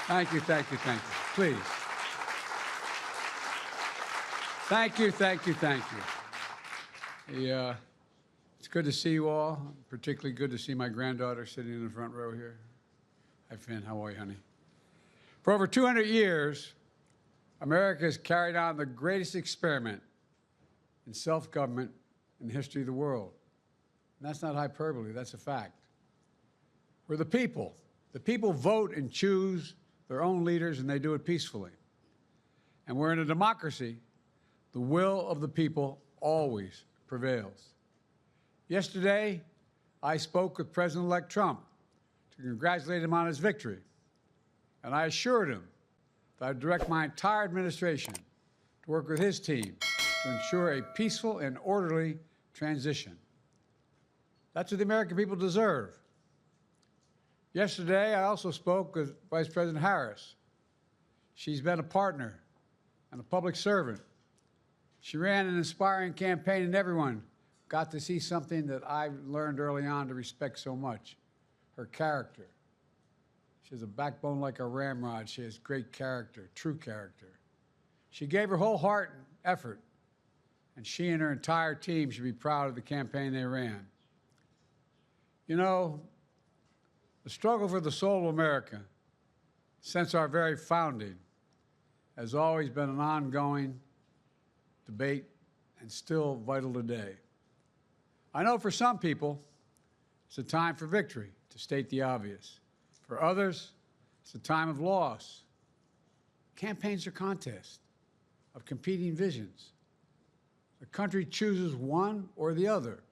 Thank you, thank you, thank you. Please. Thank you, thank you, thank you. It's good to see you all. Particularly good to see my granddaughter sitting in the front row here. Hi, Finn. How are you, honey? For over 200 years, America has carried on the greatest experiment in self-government in the history of the world. And that's not hyperbole, that's a fact. We're the people. The people vote and choose their own leaders, and they do it peacefully. And we're in a democracy. The will of the people always prevails. Yesterday, I spoke with President-elect Trump to congratulate him on his victory. And I assured him that I'd direct my entire administration to work with his team to ensure a peaceful and orderly transition. That's what the American people deserve. Yesterday, I also spoke with Vice President Harris. She's been a partner and a public servant. She ran an inspiring campaign, and everyone got to see something that I learned early on to respect so much, her character. She has a backbone like a ramrod. She has great character, true character. She gave her whole heart and effort, and she and her entire team should be proud of the campaign they ran. You know, the struggle for the soul of America, since our very founding, has always been an ongoing debate and still vital today. I know for some people, it's a time for victory, to state the obvious. For others, it's a time of loss. Campaigns are contests of competing visions. The country chooses one or the other.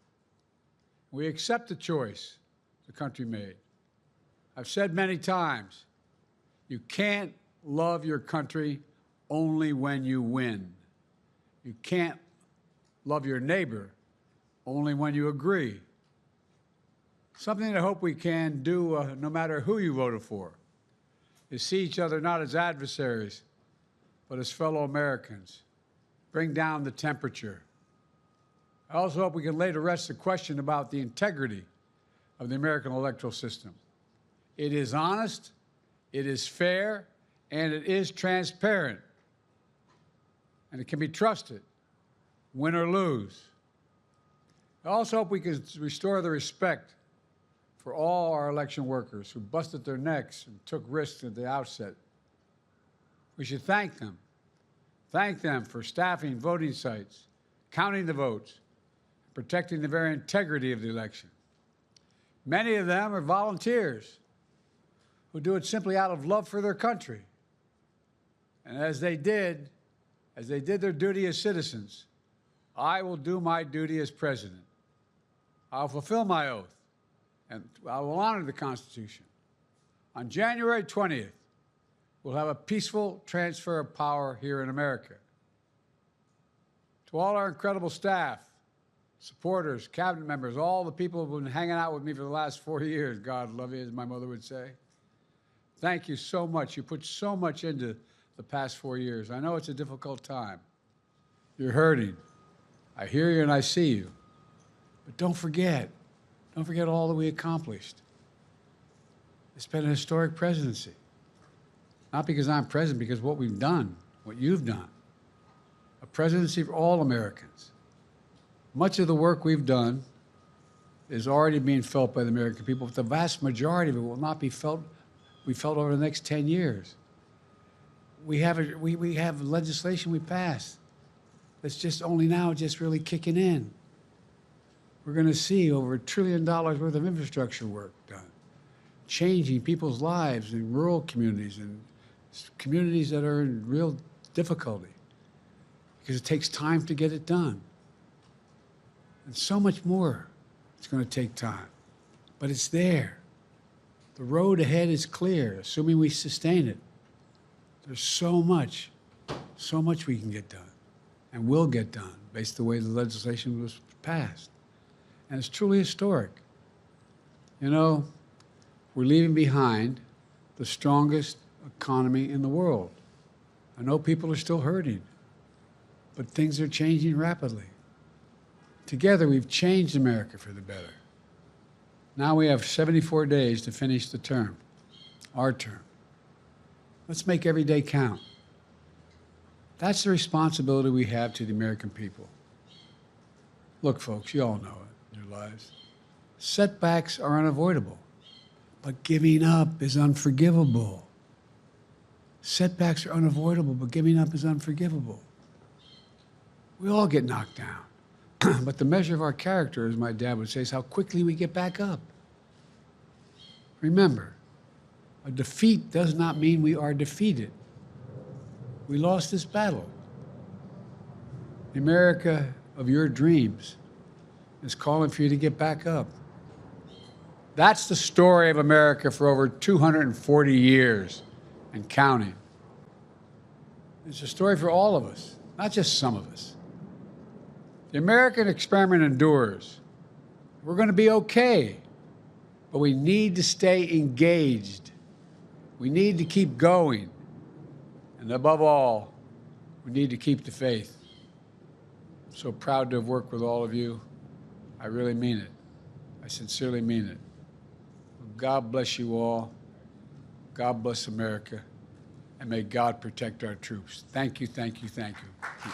We accept the choice the country made. I've said many times, you can't love your country only when you win. You can't love your neighbor only when you agree. Something I hope we can do, no matter who you voted for, is see each other not as adversaries, but as fellow Americans. Bring down the temperature. I also hope we can lay to rest the question about the integrity of the American electoral system. It is honest, it is fair, and it is transparent. And it can be trusted, win or lose. I also hope we can restore the respect for all our election workers who busted their necks and took risks at the outset. We should thank them. Thank them for staffing voting sites, counting the votes, protecting the very integrity of the election. Many of them are volunteers who do it simply out of love for their country. And as they did their duty as citizens, I will do my duty as president. I'll fulfill my oath, and I will honor the Constitution. On January 20th, we'll have a peaceful transfer of power here in America. To all our incredible staff, supporters, cabinet members, all the people who've been hanging out with me for the last 4 years, God love you, as my mother would say. Thank you so much. You put so much into the past 4 years. I know it's a difficult time. You're hurting. I hear you and I see you. But don't forget all that we accomplished. It's been a historic presidency. Not because I'm president, because what we've done, what you've done. A presidency for all Americans. Much of the work we've done is already being felt by the American people, but the vast majority of it will not be felt over the next 10 years. We have legislation we passed that's just only now just really kicking in. We're going to see over $1 trillion worth of infrastructure work done, changing people's lives in rural communities and communities that are in real difficulty because it takes time to get it done. And so much more it's going to take time, but it's there. The road ahead is clear, assuming we sustain it. There's so much we can get done and will get done based on the way the legislation was passed. And it's truly historic. You know, we're leaving behind the strongest economy in the world. I know people are still hurting, but things are changing rapidly. Together, we've changed America for the better. Now we have 74 days to finish the term, our term. Let's make every day count. That's the responsibility we have to the American people. Look, folks, you all know it in your lives. Setbacks are unavoidable, but giving up is unforgivable. Setbacks are unavoidable, but giving up is unforgivable. We all get knocked down. But the measure of our character, as my dad would say, is how quickly we get back up. Remember, a defeat does not mean we are defeated. We lost this battle. The America of your dreams is calling for you to get back up. That's the story of America for over 240 years and counting. It's a story for all of us, not just some of us. The American experiment endures. We're going to be okay, but we need to stay engaged. We need to keep going. And above all, we need to keep the faith. I'm so proud to have worked with all of you. I really mean it. I sincerely mean it. God bless you all. God bless America. And may God protect our troops. Thank you, thank you, thank you.